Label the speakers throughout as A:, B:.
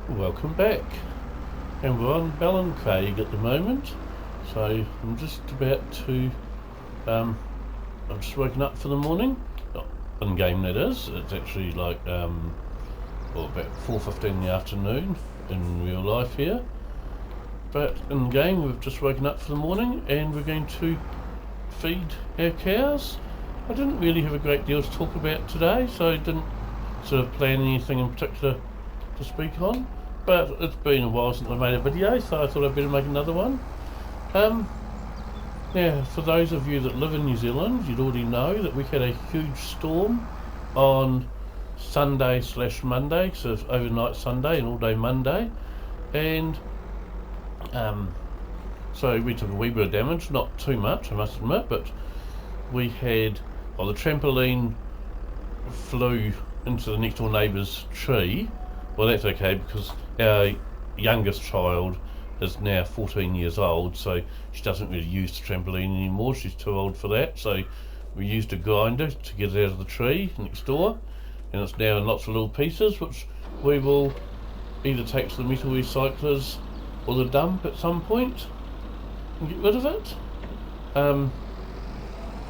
A: Welcome back, and we're on BallinCraig at the moment. So I'm just about to. I've just woken up for the morning. Not in game, that is. It's actually like about 4:15 in the afternoon in real life here. But in game, we've just woken up for the morning, and we're going to feed our cows. I didn't really have a great deal to talk about today, so I didn't sort of plan anything in particular to speak on. But it's been a while since I made a video, so I thought I'd better make another one. Yeah, for those of you that live in New Zealand, you'd already know that we had a huge storm on Sunday/Monday, so it's overnight Sunday and all day Monday, and so we took a wee bit of damage, not too much I must admit, but we had, the trampoline flew into the next door neighbour's tree. Well, that's okay because our youngest child is now 14 years old, so she doesn't really use the trampoline anymore. She's too old for that, so we used a grinder to get it out of the tree next door, and it's now in lots of little pieces, which we will either take to the metal recyclers or the dump at some point and get rid of it.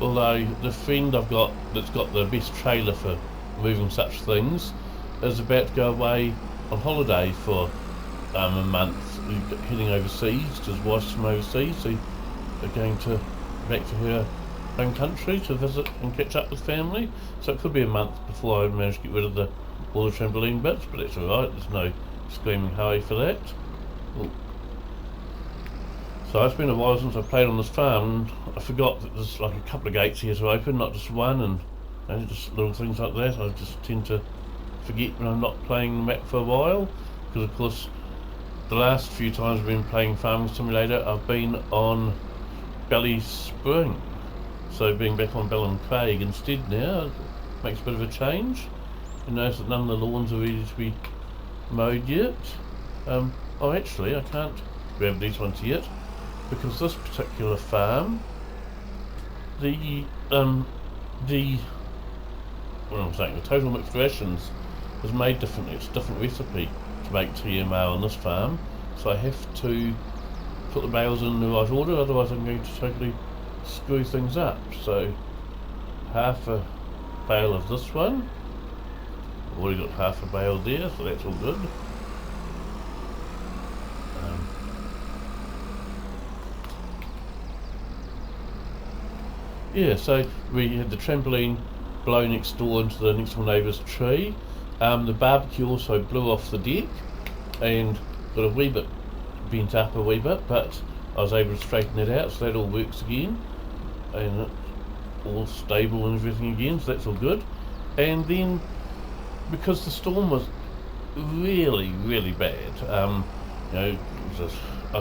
A: Although the friend I've got that's got the best trailer for moving such things is about to go away on holiday for a month, heading overseas, to his wife's from overseas, so they're going back to her home country to visit and catch up with family, so it could be a month before I manage to get rid of all the trampoline bits, but that's alright, there's no screaming hurry for that. Ooh. So it's been a while since I've played on this farm, and I forgot that there's like a couple of gates here to open, not just one, and just little things like that. I just tend to forget when I'm not playing the map for a while, because of course the last few times I've been playing Farming Simulator I've been on BallySpring, so being back on BallinCraig instead now makes a bit of a change. You notice that none of the lawns are ready to be mowed yet. Oh, actually I can't grab these ones yet, because this particular farm, the total mixed rations is made differently. It's a different recipe to make TMO on this farm, so I have to put the bales in the right order, otherwise I'm going to totally screw things up. So half a bale of this one, I've already got half a bale there, so that's all good. Yeah, so we had the trampoline blow next door into the next door neighbour's tree. The barbecue also blew off the deck and got a wee bit bent up a wee bit, but I was able to straighten it out, so that all works again, and it's all stable and everything again, so that's all good. And then, because the storm was really, really bad, I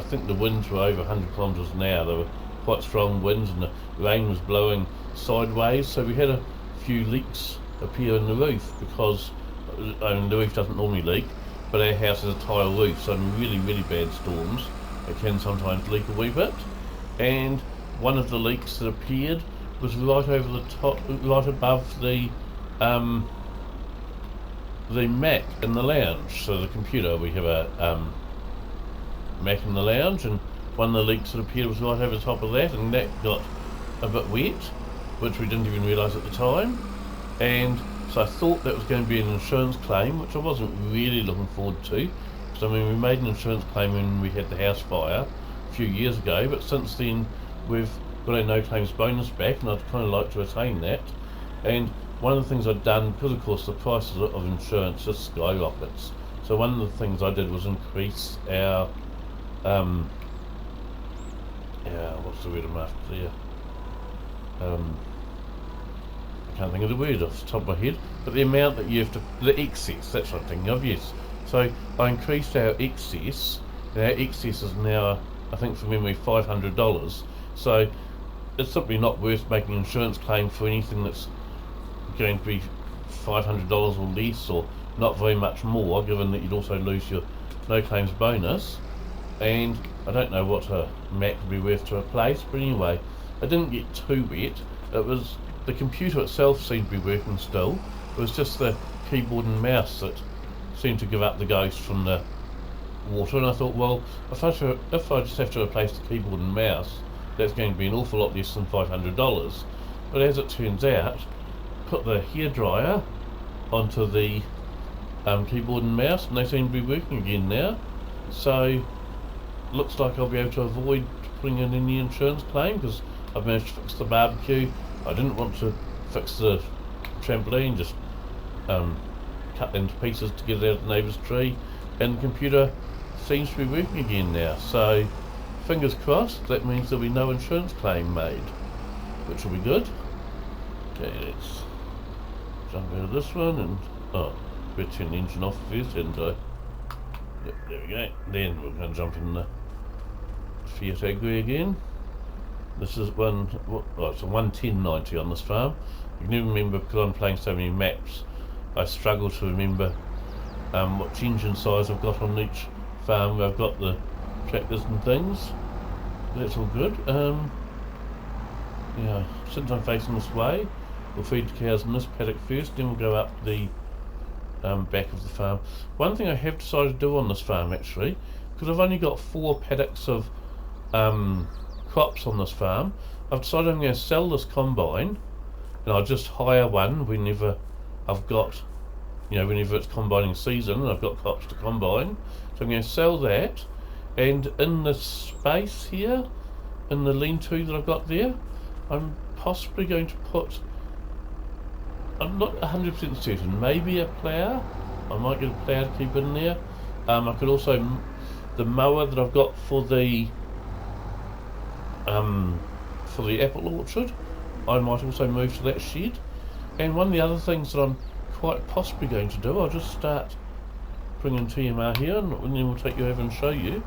A: think the winds were over 100 kilometres an hour. They were quite strong winds, and the rain was blowing sideways, so we had a few leaks appear in the roof, because the roof doesn't normally leak, but our house has a tile roof, so in really, really bad storms it can sometimes leak a wee bit. And one of the leaks that appeared was right over the top, right above the Mac in the lounge. So the computer, we have a Mac in the lounge, and one of the leaks that appeared was right over the top of that, and that got a bit wet, which we didn't even realise at the time. And so I thought that was going to be an insurance claim, which I wasn't really looking forward to, because we made an insurance claim when we had the house fire a few years ago, but since then we've got our no claims bonus back, and I'd kind of like to retain that. And one of the things I'd done, because of course the prices of insurance just skyrockets, so one of the things I did was increase our what's the word I'm after there? I can't think of the word off the top of my head, but the amount that you have to, the excess, that's what I'm thinking of, yes. So I increased our excess, and our excess is now, I think from memory, $500, so it's simply not worth making an insurance claim for anything that's going to be $500 or less, or not very much more, given that you'd also lose your no claims bonus. And I don't know what a Mac would be worth to replace, but anyway, I didn't get too wet. It was the computer itself seemed to be working still. It was just the keyboard and mouse that seemed to give up the ghost from the water, and I thought, well, if I just have to replace the keyboard and mouse, that's going to be an awful lot less than $500. But as it turns out, put the hairdryer onto the keyboard and mouse, and they seem to be working again now. So looks like I'll be able to avoid putting in any insurance claim, because I've managed to fix the barbecue. I didn't want to fix the trampoline, just cut them to pieces to get it out of the neighbour's tree, and the computer seems to be working again now. So fingers crossed, that means there'll be no insurance claim made, which will be good. Okay, let's jump out of this one, and better turn the engine off first, hadn't I? Yep, there we go. Then we're going to jump in the Fiat Agri again. This is it's a 11090 on this farm. I can even remember, because I'm playing so many maps, I struggle to remember what engine size I've got on each farm where I've got the tractors and things. That's all good. Yeah, since I'm facing this way, we'll feed the cows in this paddock first, then we'll go up the back of the farm. One thing I have decided to do on this farm, actually, because I've only got 4 paddocks of crops on this farm, I've decided I'm going to sell this combine, and I'll just hire one whenever I've got, whenever it's combining season and I've got crops to combine. So I'm going to sell that, and in the space here, in the lean-to that I've got there, I'm possibly going to put, I'm not 100% certain, maybe a plough. I might get a plough to keep in there. I could also, the mower that I've got for the apple orchard, I might also move to that shed. And one of the other things that I'm quite possibly going to do, I'll just start bringing TMR here, and then we'll take you over and show you.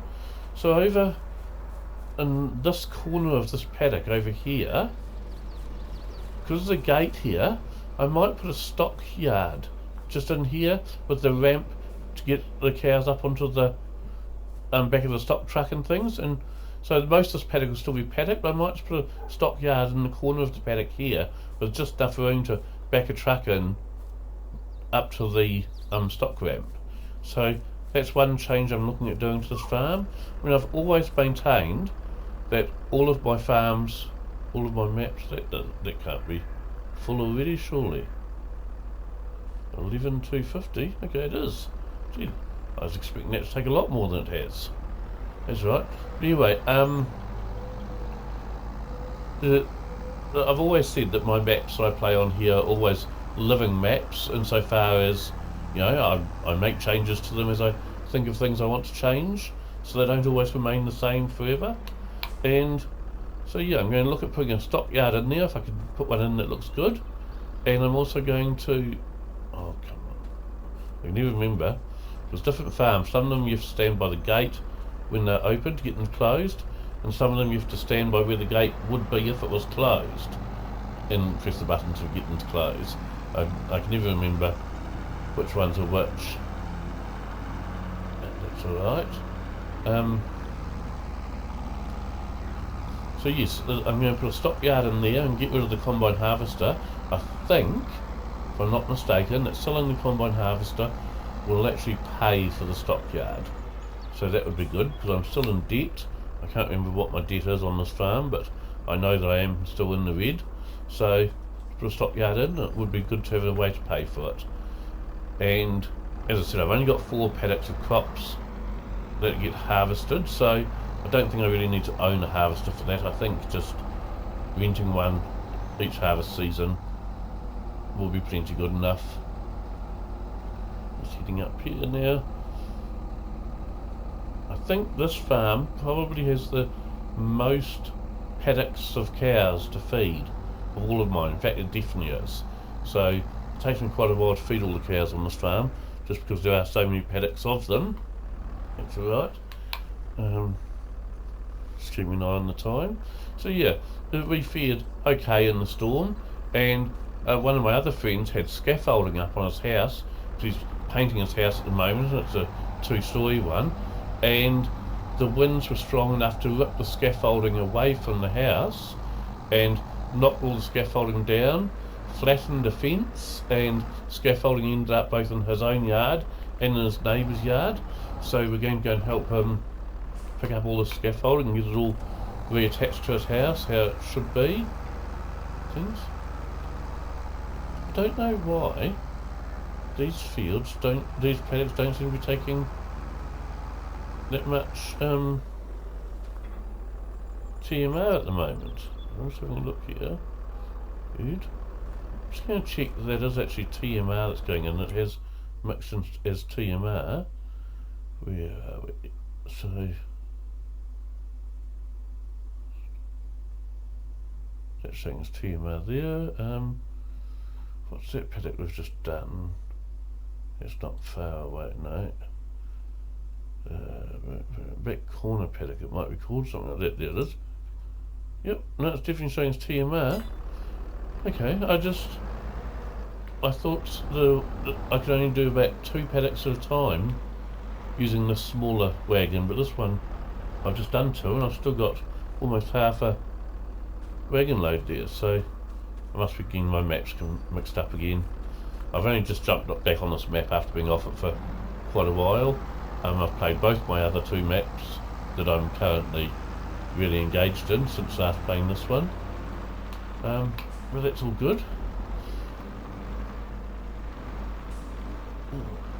A: So over in this corner of this paddock over here, because there's a gate here, I might put a stockyard just in here with the ramp to get the cows up onto the back of the stock truck and things. And so most of this paddock will still be paddock, but I might just put a stockyard in the corner of the paddock here with just enough room to back a truck in up to the stock ramp. So that's one change I'm looking at doing to this farm. I mean, I've always maintained that all of my farms, all of my maps, that can't be full already, surely. 11,250, okay, it is. Gee, I was expecting that to take a lot more than it has. That's right. But anyway, I've always said that my maps I play on here are always living maps, insofar as, I make changes to them as I think of things I want to change, so they don't always remain the same forever. And so yeah, I'm going to look at putting a stockyard in there, if I can put one in that looks good. And I'm also going to, oh come on, I can never remember, there's different farms. Some of them you have to stand by the gate when they're open to get them closed, and some of them you have to stand by where the gate would be if it was closed, and press the button to get them to close. I can never remember which ones are which. That's alright. So yes, I'm going to put a stockyard in there and get rid of the combine harvester. I think, if I'm not mistaken, that selling the combine harvester will actually pay for the stockyard. So that would be good, because I'm still in debt. I can't remember what my debt is on this farm, but I know that I am still in the red. So to put a stockyard in, it would be good to have a way to pay for it. And as I said, I've only got 4 paddocks of crops that get harvested, so I don't think I really need to own a harvester for that. I think just renting one each harvest season will be plenty good enough. Just heading up here now. I think this farm probably has the most paddocks of cows to feed of all of mine. In fact, it definitely is. So it takes me quite a while to feed all the cows on this farm, just because there are so many paddocks of them. That's alright. Just keeping an eye on the time. So yeah, we fared okay in the storm, and one of my other friends had scaffolding up on his house. He's painting his house at the moment, and it's a 2-story one, and the winds were strong enough to rip the scaffolding away from the house and knock all the scaffolding down, flattened the fence, and scaffolding ended up both in his own yard and in his neighbour's yard. So we're going to go and help him pick up all the scaffolding and get it all reattached to his house, how it should be. Things. I don't know why these paddocks don't seem to be taking that much TMR at the moment. I'm just having a look here. Good. I'm just going to check that is actually TMR that's going in. It has mixed in as TMR. Where are we? So that's saying it's TMR there. What's that paddock we've just done? It's not far away, no. Back corner paddock, it might be called something like that. There it is. Yep, no, it's definitely showing it's TMR. Okay, I thought I could only do about 2 paddocks at a time using this smaller wagon, but this one I've just done 2 and I've still got almost half a wagon load there, so I must be getting my maps mixed up again. I've only just jumped back on this map after being off it for quite a while. I've played both my other 2 maps that I'm currently really engaged in since I started playing this one. Well, that's all good.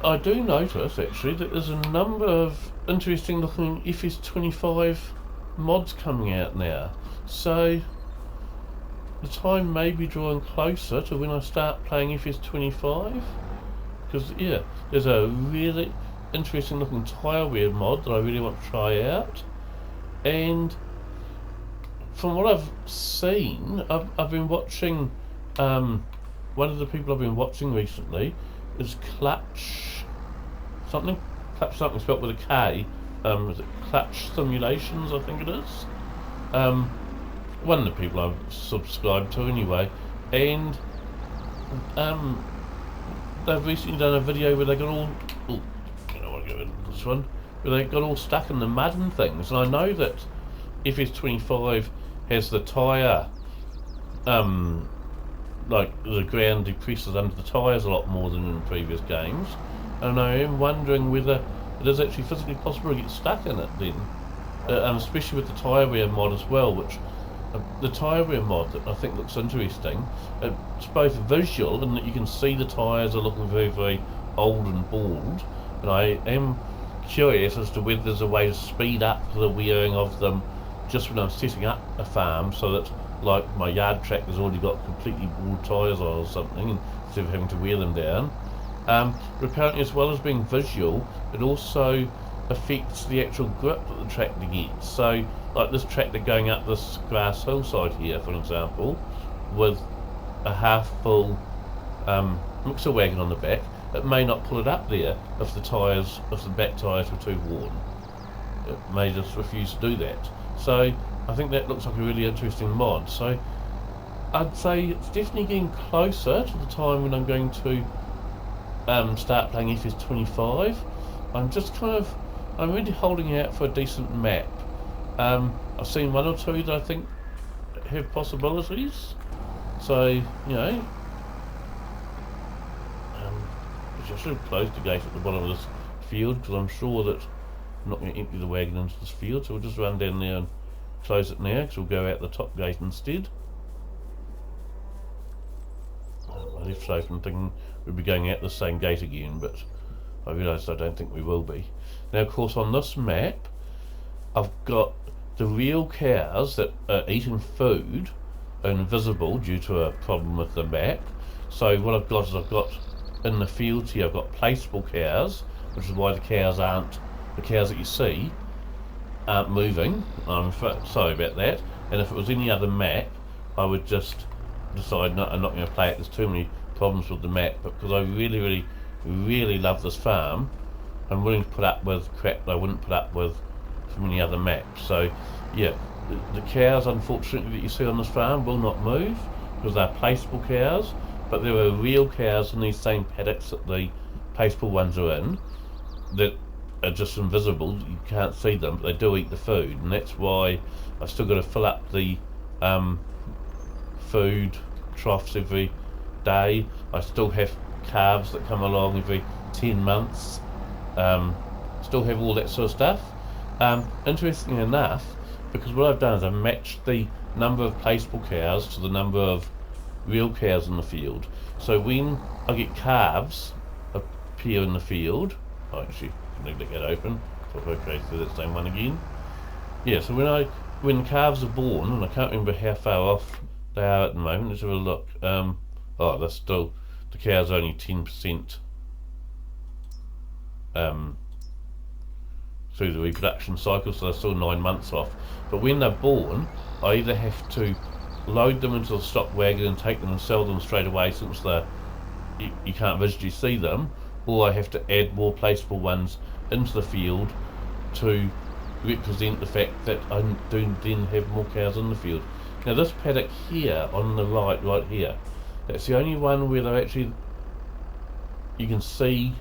A: I do notice actually that there's a number of interesting looking FS25 mods coming out now, so the time may be drawing closer to when I start playing FS25, because yeah, there's a really interesting looking tyre wear mod that I really want to try out, and from what I've seen, I've been watching, one of the people I've been watching recently is Clutch something spelled with a K. Is it Clutch Simulations, I think it is? One of the people I've subscribed to anyway, and they've recently done a video where they got all, I don't want to go into this one, where they got all stuck in the mud and things, and I know that FS25 has the tyre, like the ground depresses under the tyres a lot more than in previous games, and I am wondering whether it is actually physically possible to get stuck in it then, especially with the tyre wear mod as well, which the tyre wear mod that I think looks interesting. It's both visual in that you can see the tyres are looking very, very old and bald, and I am curious as to whether there's a way to speed up the wearing of them just when I'm setting up a farm, so that like my yard tractor's already got completely bald tyres on or something instead of having to wear them down. But apparently, as well as being visual, it also affects the actual grip that the tractor gets. So like this tractor going up this grass hillside here, for example, with a half full mixer wagon on the back, it may not pull it up there if the back tyres were too worn. It may just refuse to do that. So I think that looks like a really interesting mod. So I'd say it's definitely getting closer to the time when I'm going to start playing FS25. I'm really holding out for a decent map. I've seen 1 or 2 that I think have possibilities. So, you know, I should have closed the gate at the bottom of this field, because I'm sure that I'm not going to empty the wagon into this field, so we'll just run down there and close it now, because we'll go out the top gate instead. I left it open thinking we'd be going out the same gate again, but I realised I don't think we will be. Now of course on this map I've got the real cows that are eating food are invisible due to a problem with the map. So what I've got is in the fields here I've got placeable cows, which is why the cows that you see aren't moving. I'm sorry about that. And if it was any other map, I would just decide I'm not going to play it. There's too many problems with the map, but because I really, really, really love this farm, I'm willing to put up with crap that I wouldn't put up with from any other map. So yeah, the cows unfortunately that you see on this farm will not move because they're placeable cows, but there are real cows in these same paddocks that the placeable ones are in that are just invisible. You can't see them, but they do eat the food, and that's why I've still got to fill up the food troughs every day. I still have calves that come along every 10 months still have all that sort of stuff. Interestingly enough, because what I've done is I've matched the number of placeable cows to the number of real cows in the field. So when I get calves appear in the field, actually I need to get open, so if I go through that same one again. Yeah, so when the calves are born, and I can't remember how far off they are at the moment, let's have a look. Oh, they're still, the cows are only 10% through the reproduction cycle, so they're still 9 months off. But when they're born, I either have to load them into the stock wagon and take them and sell them straight away, since you can't visually see them, or I have to add more placeable ones into the field to represent the fact that I do then have more cows in the field. Now this paddock here on the right here, that's the only one where they're actually, you can see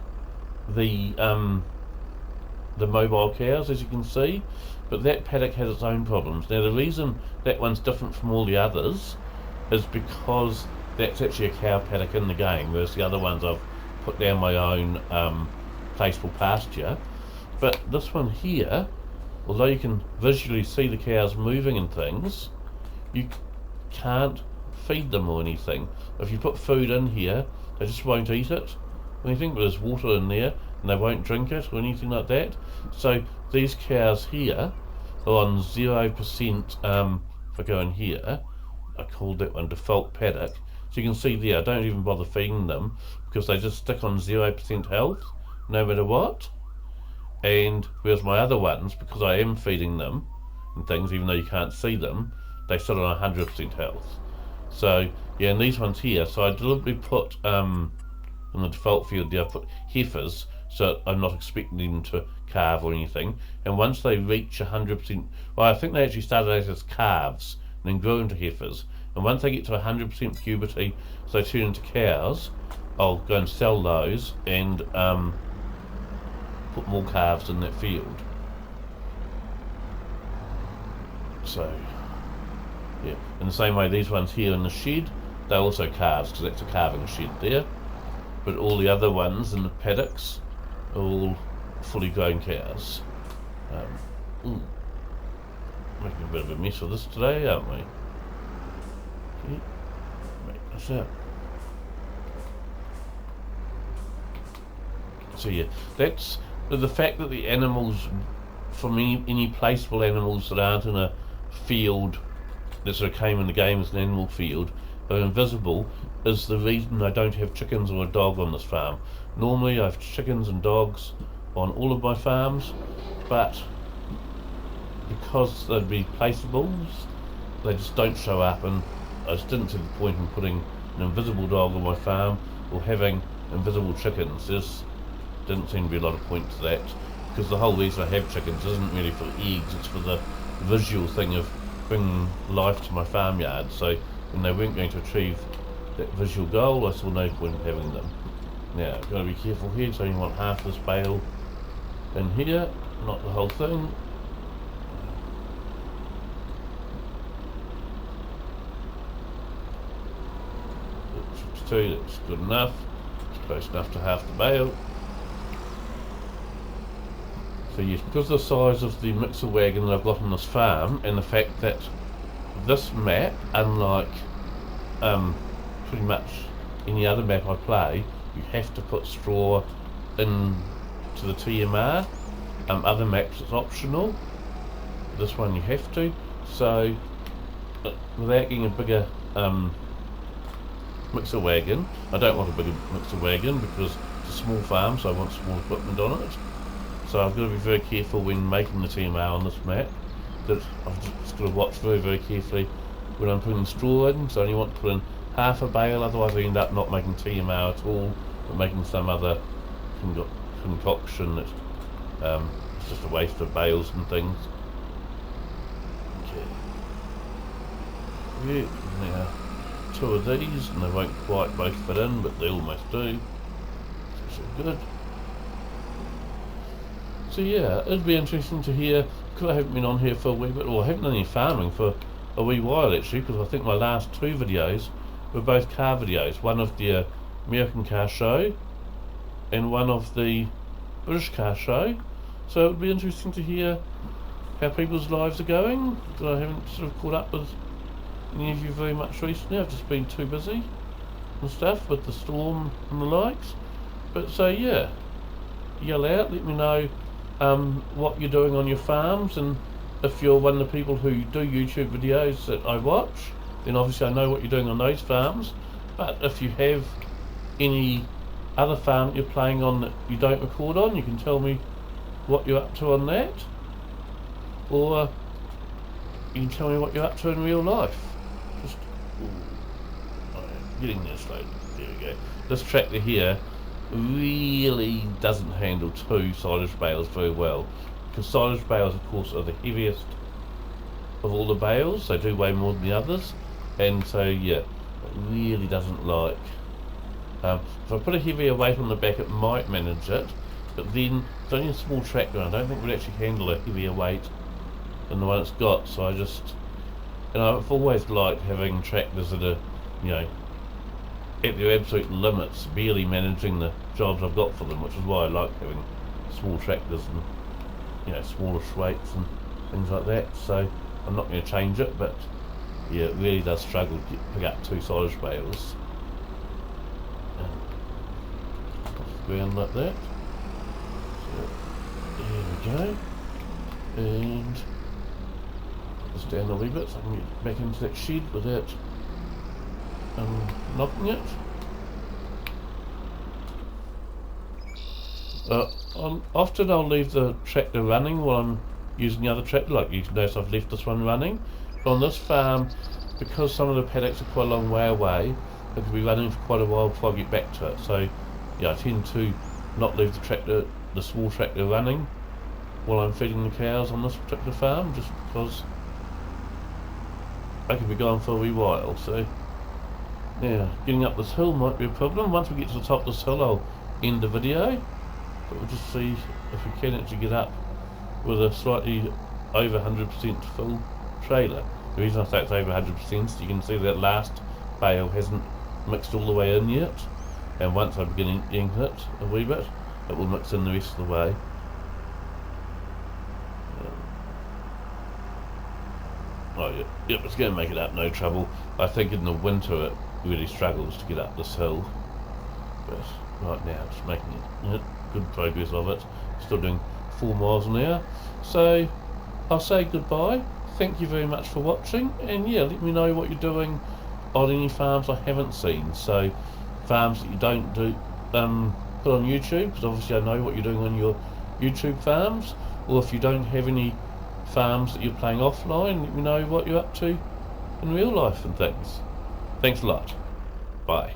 A: the mobile cows, as you can see, but that paddock has its own problems. Now the reason that one's different from all the others is because that's actually a cow paddock in the game, whereas the other ones I've put down my own placeable pasture. But this one here, although you can visually see the cows moving and things, you can't feed them or anything. If you put food in here, they just won't eat it or anything, but there's water in there and they won't drink it or anything like that. So these cows here are on 0%, if I go in here, I called that one default paddock. So you can see there, I don't even bother feeding them because they just stick on 0% health no matter what. And whereas my other ones, because I am feeding them and things, even though you can't see them, they sit on 100% health. So yeah, and these ones here, so I deliberately put in the default field there, I put heifers, so I'm not expecting them to calve or anything. And once they reach 100%, well, I think they actually started out as calves and then grew into heifers. And once they get to 100% puberty, so they turn into cows, I'll go and sell those and put more calves in that field. So yeah, in the same way these ones here in the shed, they're also calves because that's a calving shed there. But all the other ones in the paddocks are all fully grown cows. Making a bit of a mess of this today, aren't we? Okay, make this up. So yeah, that's the fact that the animals, from any placeable animals that aren't in a field that sort of came in the game as an animal field, are invisible, is the reason I don't have chickens or a dog on this farm. Normally I have chickens and dogs on all of my farms, but because they'd be placeables, they just don't show up, and I just didn't see the point in putting an invisible dog on my farm or having invisible chickens. There just didn't seem to be a lot of point to that, because the whole reason I have chickens isn't really for eggs, it's for the visual thing of bringing life to my farmyard. So when they weren't going to achieve that visual goal, I saw no point in having them. Now I've got to be careful here, so you want half this bale in here, not the whole thing. That's good enough. It's close enough to half the bale. So yes, because of the size of the mixer wagon that I've got on this farm, and the fact that this map, unlike pretty much any other map I play, you have to put straw into the TMR. Other maps it's optional. This one you have to. So without getting a bigger mixer wagon, I don't want a bigger mixer wagon because it's a small farm, so I want small equipment on it. So I've got to be very careful when making the TMR on this map, that I've just got to watch very, very carefully when I'm putting straw in. So I only want to put in half a bale, otherwise I end up not making TMR at all, but making some other concoction that it's just a waste of bales and things. Okay. Yeah, now 2 of these, and they won't quite both fit in, but they almost do. So good. So yeah, it'd be interesting to hear, because I haven't been on here for a wee bit, or I haven't done any farming for a wee while actually, because I think my last 2 videos were both car videos. One of the American Car Show, and one of the British car show. So it would be interesting to hear how people's lives are going. I haven't sort of caught up with any of you very much recently. I've just been too busy and stuff with the storm and the likes. But so yeah, yell out, let me know what you're doing on your farms, and if you're one of the people who do YouTube videos that I watch, then obviously I know what you're doing on those farms. But if you have any other farm that you're playing on that you don't record on, you can tell me what you're up to on that, or you can tell me what you're up to in real life. Just getting there slowly. There we go. This tractor here really doesn't handle two silage bales very well, because silage bales of course are the heaviest of all the bales. They do weigh more than the others, and so yeah, it really doesn't like if I put a heavier weight on the back it might manage it, but then it's only a small tractor and I don't think it would actually handle a heavier weight than the one it's got. So I just, I've always liked having tractors that are, at their absolute limits, barely managing the jobs I've got for them, which is why I like having small tractors and smaller weights and things like that. So I'm not going to change it, but yeah, it really does struggle to pick up two silage bales off the ground like that. So there we go, and just down a wee bit so I can get back into that shed without knocking it. Often I'll leave the tractor running while I'm using the other tractor, like you can notice I've left this one running. But on this farm, because some of the paddocks are quite a long way away, it could be running for quite a while before I get back to it. So yeah, I tend to not leave the small tractor running while I'm feeding the cows on this particular farm, just because I could be gone for a wee while. So yeah, getting up this hill might be a problem. Once we get to the top of this hill I'll end the video, but we'll just see if we can actually get up with a slightly over 100% full trailer. The reason I say it's over 100% is you can see that last bale hasn't mixed all the way in yet, and once I begin emptying it a wee bit, it will mix in the rest of the way. Oh yeah, yep, it's going to make it up, no trouble. I think in the winter it really struggles to get up this hill, but right now it's making good progress of it. Still doing 4 miles an hour. So I'll say goodbye. Thank you very much for watching, and yeah, let me know what you're doing on any farms I haven't seen. So farms that you don't do put on YouTube, because obviously I know what you're doing on your YouTube farms, or if you don't have any farms that you're playing offline, let me know what you're up to in real life and things. Thanks a lot. Bye.